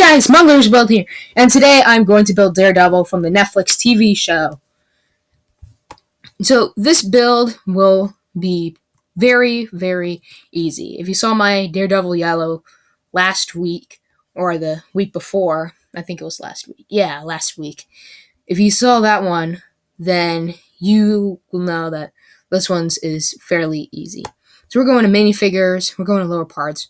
guys, Smuggler's Build here, and today I'm going to build Daredevil from the Netflix TV show. So this build will be very, very easy. If you saw my Daredevil Yellow last week, or the week before, I think it was last week. Yeah, last week. If you saw that one, then you will know that this one's is fairly easy. So we're going to minifigures, we're going to lower parts.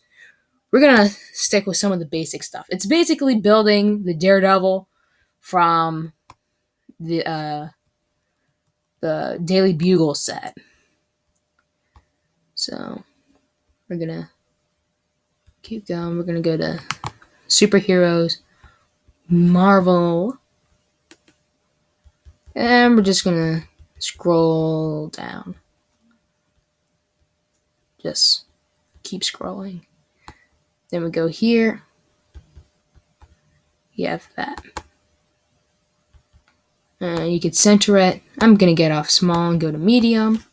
We're going to stick with some of the basic stuff. It's basically building the Daredevil from the Daily Bugle set. So we're going to keep going. We're going to go to Superheroes, Marvel, and we're just going to scroll down. Just keep scrolling. Then we go here. You have that. And you can center it. I'm going to get off small and go to medium.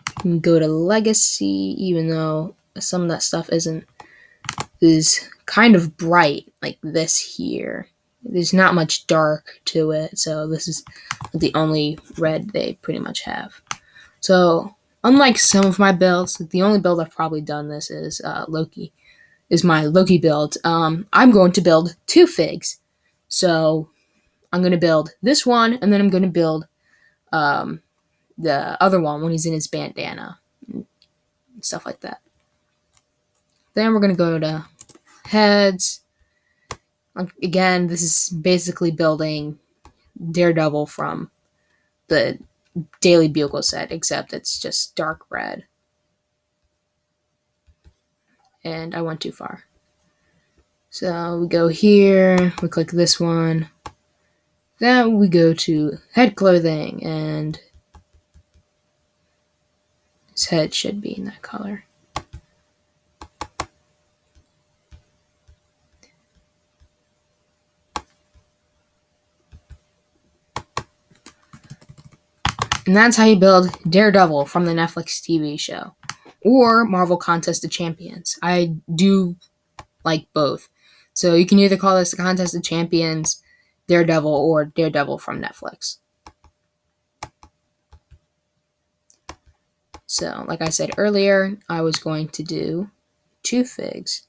You can go to legacy, even though some of that stuff is kind of bright, like this here. There's not much dark to it, so this is the only red they pretty much have. So unlike some of my builds, the only build I've probably done this is Loki. Is my Loki build. I'm going to build two figs. So I'm going to build this one, and then I'm going to build the other one when he's in his bandana and stuff like that. Then we're going to go to heads. Again, this is basically building Daredevil from the Daily Bugle set, except it's just dark red. And I went too far. So we go here, we click this one. Then we go to head clothing, and his head should be in that color. And that's how you build Daredevil from the Netflix TV show. Or Marvel Contest of Champions. I do like both. So you can either call this the Contest of Champions, Daredevil, or Daredevil from Netflix. So, like I said earlier, I was going to do two figs.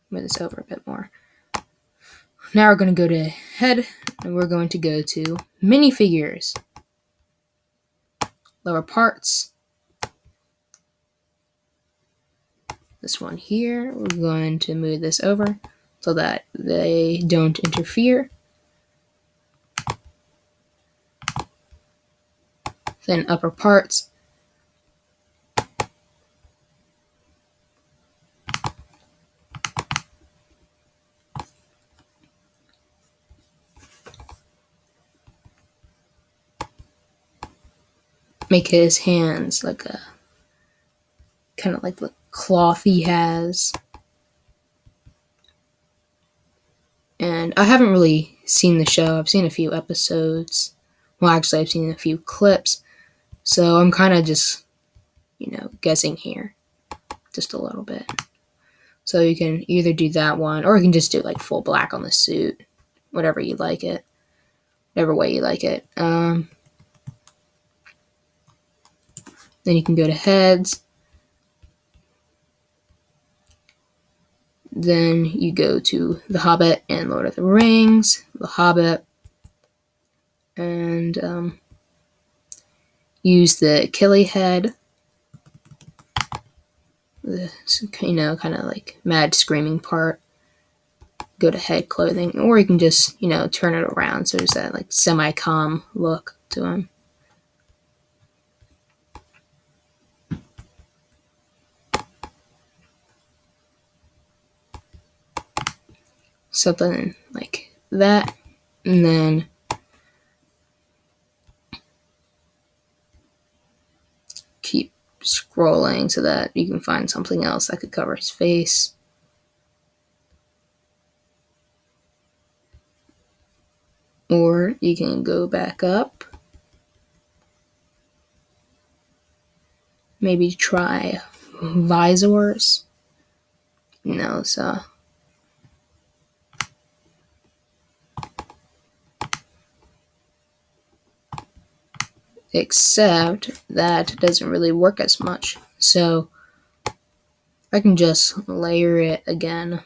Move this over a bit more. Now we're going to go to head, and we're going to go to minifigures. Lower parts. This one here, we're going to move this over so that they don't interfere. Then upper parts. Make his hands like a kind of like the cloth he has. And I haven't really seen the show. I've seen a few episodes. Well, actually, I've seen a few clips. So I'm kind of just, guessing here. Just a little bit. So you can either do that one, or you can just do like full black on the suit. Whatever you like it. Whatever way you like it. Then you can go to heads. Then you go to The Hobbit and Lord of the Rings. The Hobbit. And use the Achilles head. The, kind of like mad screaming part. Go to head clothing. Or you can just, turn it around so there's that like semi-calm look to him. Something like that, and then keep scrolling so that you can find something else that could cover his face. Or you can go back up maybe try visors. No, so except that doesn't really work as much. So I can just layer it again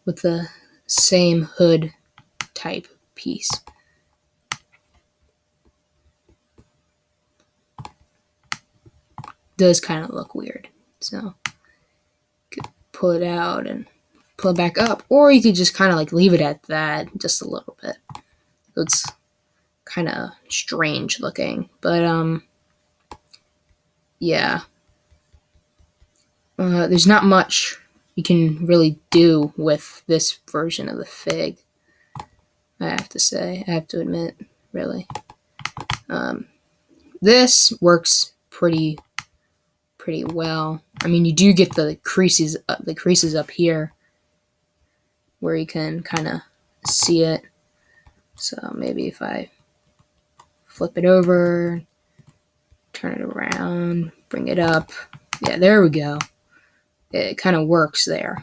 with the same hood type piece. Does kind of look weird. So you could pull it out and pull it back up, or you could just kind of like leave it at that just a little bit. So it's kind of strange looking, but yeah. There's not much you can really do with this version of the fig. I have to say, I have to admit, really. This works pretty well. I mean, you do get the creases up here where you can kind of see it. So maybe if I flip it over, turn it around, bring it up. Yeah, there we go. It kind of works there.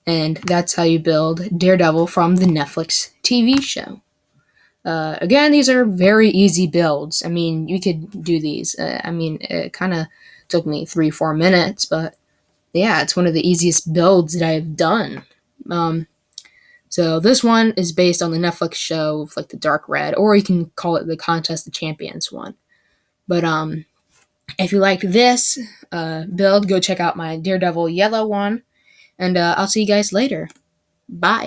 And that's how you build Daredevil from the Netflix TV show. Again, these are very easy builds. I mean, you could do these. I mean, it kind of took me 3-4 minutes, but yeah, it's one of the easiest builds that I've done. So this one is based on the Netflix show of like the Dark Red, or you can call it the Contest of Champions one. But if you liked this build, go check out my Daredevil yellow one, and I'll see you guys later. Bye.